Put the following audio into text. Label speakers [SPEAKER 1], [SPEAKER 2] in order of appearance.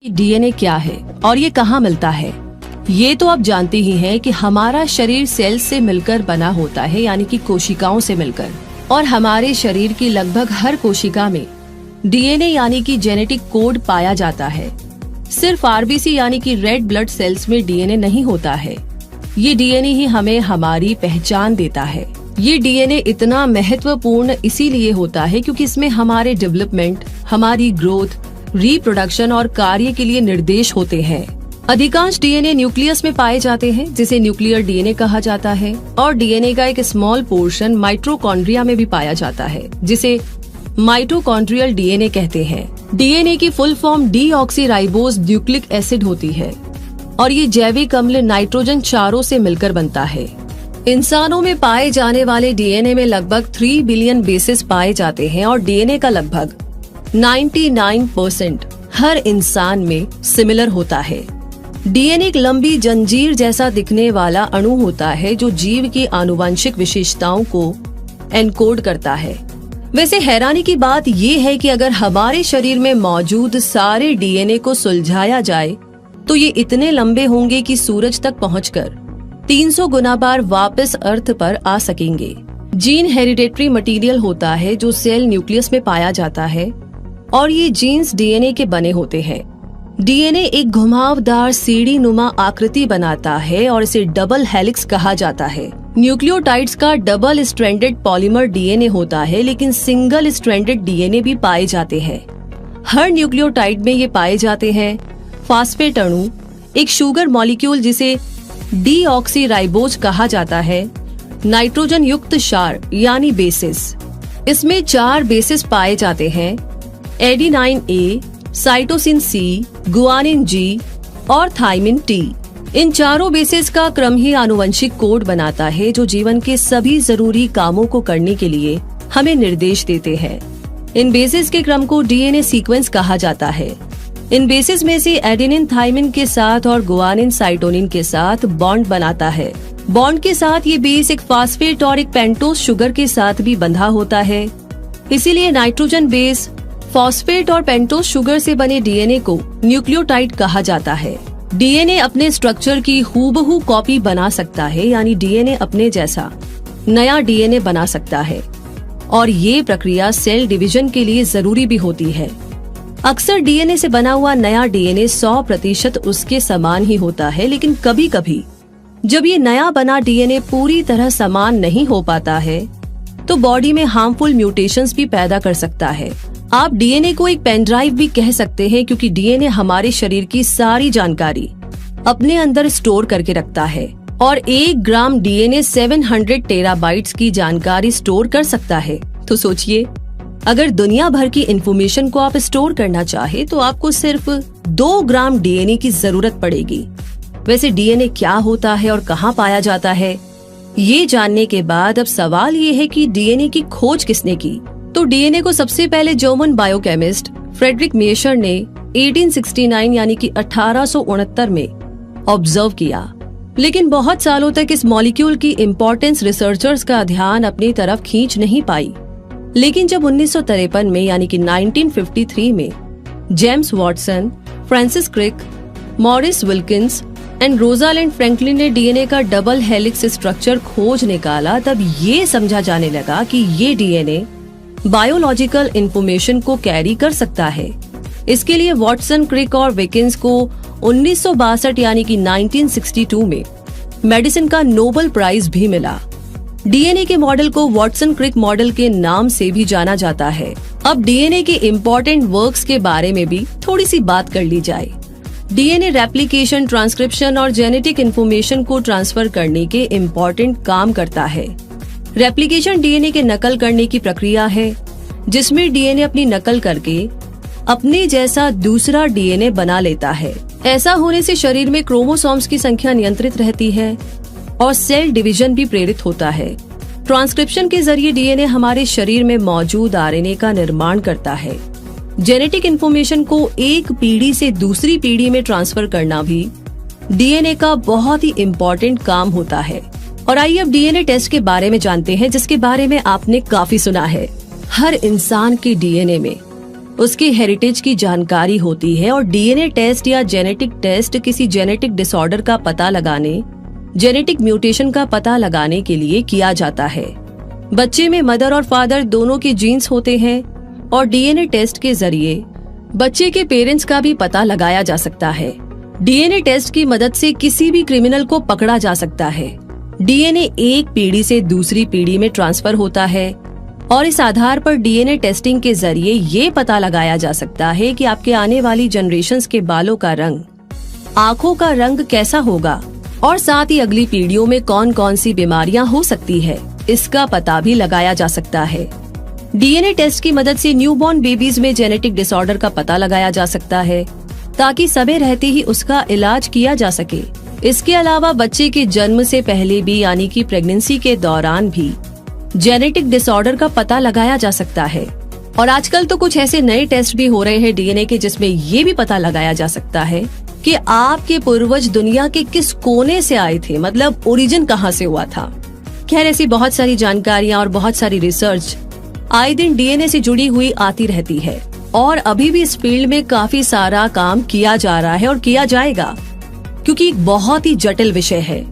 [SPEAKER 1] DNA क्या है और ये कहाँ मिलता है? ये तो आप जानते ही हैं कि हमारा शरीर सेल्स से मिलकर बना होता है, यानी कि कोशिकाओं से मिलकर। और हमारे शरीर की लगभग हर कोशिका में डीएनए यानी कि जेनेटिक कोड पाया जाता है। सिर्फ आरबीसी यानी कि रेड ब्लड सेल्स में डीएनए नहीं होता है। ये डीएनए ही हमें हमारी पहचान देता है। ये डीएनए इतना महत्वपूर्ण इसीलिए होता है क्योंकि इसमें हमारे डेवलपमेंट, हमारी ग्रोथ, रिप्रोडक्शन और कार्य के लिए निर्देश होते हैं। अधिकांश डीएनए न्यूक्लियस में पाए जाते हैं, जिसे न्यूक्लियर डीएनए कहा जाता है, और डीएनए का एक स्मॉल पोर्शन माइटोकॉन्ड्रिया में भी पाया जाता है, जिसे माइटोकॉन्ड्रियल डीएनए कहते हैं। डीएनए की full form deoxyribose nucleic acid होती है और ये जैविक अम्ल नाइट्रोजन क्षारों से मिलकर बनता है। इंसानों में पाए जाने वाले डीएनए में लगभग 3 बिलियन बेसेस पाए जाते हैं और डीएनए का लगभग 99% हर इंसान में सिमिलर होता है। डीएनए एक लंबी जंजीर जैसा दिखने वाला अणु होता है जो जीव की आनुवंशिक विशेषताओं को एनकोड करता है। वैसे हैरानी की बात ये है कि अगर हमारे शरीर में मौजूद सारे डीएनए को सुलझाया जाए तो ये इतने लंबे होंगे कि सूरज तक पहुंचकर 300 गुना बार वापस अर्थ पर आ सकेंगे। जीन हेरिडेटरी मटेरियल होता है जो सेल न्यूक्लियस में पाया जाता है और ये जीन्स डीएनए के बने होते हैं। डीएनए एक घुमावदार सीढ़ी नुमा आकृति बनाता है और इसे डबल हेलिक्स कहा जाता है। न्यूक्लियोटाइड्स का डबल स्ट्रैंडेड पॉलीमर डीएनए होता है, लेकिन सिंगल स्ट्रैंडेड डीएनए भी पाए जाते हैं। हर न्यूक्लियोटाइड में ये पाए जाते हैं फास्फेट अणु, एक शुगर मॉलिक्यूल जिसे डीऑक्सीराइबोज कहा जाता है, नाइट्रोजन युक्त क्षार यानी बेसिस। इसमें 4 बेसिस पाए जाते हैं, एडेनाइन ए, साइटोसिन सी, गुआनिन जी और थाइमिन टी। इन चारों बेसिस का क्रम ही आनुवंशिक कोड बनाता है जो जीवन के सभी जरूरी कामों को करने के लिए हमें निर्देश देते हैं। इन बेसिस के क्रम को डीएनए सीक्वेंस कहा जाता है। इन बेसिस में से एडेनिन थाइमिन के साथ और गुआनिन साइटोनिन के साथ बॉन्ड बनाता है। बॉन्ड के साथ ये बेस एक फास्फेट और एक पेंटोस शुगर के साथ भी बंधा होता है। इसीलिए नाइट्रोजन बेस फॉस्फेट और पेंटोस शुगर से बने डीएनए को न्यूक्लियोटाइड कहा जाता है। डीएनए अपने स्ट्रक्चर की हूबहू कॉपी बना सकता है, यानी डीएनए अपने जैसा नया डीएनए बना सकता है और ये प्रक्रिया सेल डिवीजन के लिए जरूरी भी होती है। अक्सर डीएनए से बना हुआ नया डीएनए 100% उसके समान ही होता है, लेकिन कभी कभी जब ये नया बना डीएनए पूरी तरह समान नहीं हो पाता है तो बॉडी में हार्मफुल म्यूटेशंस भी पैदा कर सकता है। आप डीएनए को एक पेन ड्राइव भी कह सकते हैं क्योंकि डीएनए हमारे शरीर की सारी जानकारी अपने अंदर स्टोर करके रखता है और 1 ग्राम डीएनए 700 टेराबाइट्स की जानकारी स्टोर कर सकता है। तो सोचिए, अगर दुनिया भर की इंफॉर्मेशन को आप स्टोर करना चाहे तो आपको सिर्फ 2 ग्राम डीएनए की जरूरत पड़ेगी। वैसे डीएनए क्या होता है और कहाँ पाया जाता है, ये जानने के बाद अब सवाल ये है कि डीएनए की खोज किसने की। तो डीएनए को सबसे पहले जर्मन बायोकेमिस्ट फ्रेडरिक मेशर ने 1869 यानी कि 1869 में ऑब्जर्व किया, लेकिन बहुत सालों तक इस मॉलिक्यूल की इम्पोर्टेंस रिसर्चर्स का ध्यान अपनी तरफ खींच नहीं पाई। लेकिन जब 1953 में यानी कि 1953 में James Watson, Francis Crick, Maurice Wilkins and Rosalind Franklin ने डीएनए का डबल हेलिक्स स्ट्रक्चर खोज निकाला, तब ये समझा जाने लगा कि ये डीएनए बायोलॉजिकल इंफॉर्मेशन को कैरी कर सकता है। इसके लिए वॉटसन, क्रिक और विकिंस को 1962 यानी कि 1962 में मेडिसिन का नोबेल प्राइज भी मिला। डीएनए के मॉडल को वॉटसन क्रिक मॉडल के नाम से भी जाना जाता है। अब डीएनए के इम्पोर्टेंट वर्क्स के बारे में भी थोड़ी सी बात कर ली जाए। डीएनए रेप्लिकेशन, ट्रांसक्रिप्शन और जेनेटिक इंफॉर्मेशन को ट्रांसफर करने के इम्पोर्टेंट काम करता है। रेप्लिकेशन डीएनए के नकल करने की प्रक्रिया है जिसमें डीएनए अपनी नकल करके अपने जैसा दूसरा डीएनए बना लेता है। ऐसा होने से शरीर में क्रोमोसोम्स की संख्या नियंत्रित रहती है और सेल डिवीजन भी प्रेरित होता है। ट्रांसक्रिप्शन के जरिए डीएनए हमारे शरीर में मौजूद आरएनए का निर्माण करता है। जेनेटिक इंफॉर्मेशन को एक पीढ़ी से दूसरी पीढ़ी में ट्रांसफर करना भी डीएनए का बहुत ही इम्पोर्टेंट काम होता है। और आइए अब डीएनए टेस्ट के बारे में जानते हैं, जिसके बारे में आपने काफी सुना है। हर इंसान के डीएनए में उसके हेरिटेज की जानकारी होती है और डीएनए टेस्ट या जेनेटिक टेस्ट किसी जेनेटिक डिसऑर्डर का पता लगाने, जेनेटिक म्यूटेशन का पता लगाने के लिए किया जाता है। बच्चे में मदर और फादर दोनों के जीन्स होते हैं और डीएनए टेस्ट के जरिए बच्चे के पेरेंट्स का भी पता लगाया जा सकता है। डीएनए टेस्ट की मदद से किसी भी क्रिमिनल को पकड़ा जा सकता है। डीएनए एक पीढ़ी से दूसरी पीढ़ी में ट्रांसफर होता है और इस आधार पर डीएनए टेस्टिंग के जरिए ये पता लगाया जा सकता है कि आपके आने वाली जनरेशन्स के बालों का रंग, आंखों का रंग कैसा होगा और साथ ही अगली पीढ़ियों में कौन कौन सी बीमारियां हो सकती है, इसका पता भी लगाया जा सकता है। डीएनए टेस्ट की मदद से न्यूबॉर्न बेबीज में जेनेटिक डिसऑर्डर का पता लगाया जा सकता है ताकि समय रहते ही उसका इलाज किया जा सके। इसके अलावा बच्चे के जन्म से पहले भी यानी कि प्रेगनेंसी के दौरान भी जेनेटिक डिसऑर्डर का पता लगाया जा सकता है। और आजकल तो कुछ ऐसे नए टेस्ट भी हो रहे हैं डीएनए के जिसमें ये भी पता लगाया जा सकता है कि आपके पूर्वज दुनिया के किस कोने से आए थे, मतलब ओरिजिन कहाँ से हुआ था। खैर, ऐसी बहुत सारी जानकारियां और बहुत सारी रिसर्च आए दिन डीएनए से जुड़ी हुई आती रहती है और अभी भी इस फील्ड में काफी सारा काम किया जा रहा है और किया जाएगा क्योंकि एक बहुत ही जटिल विषय है।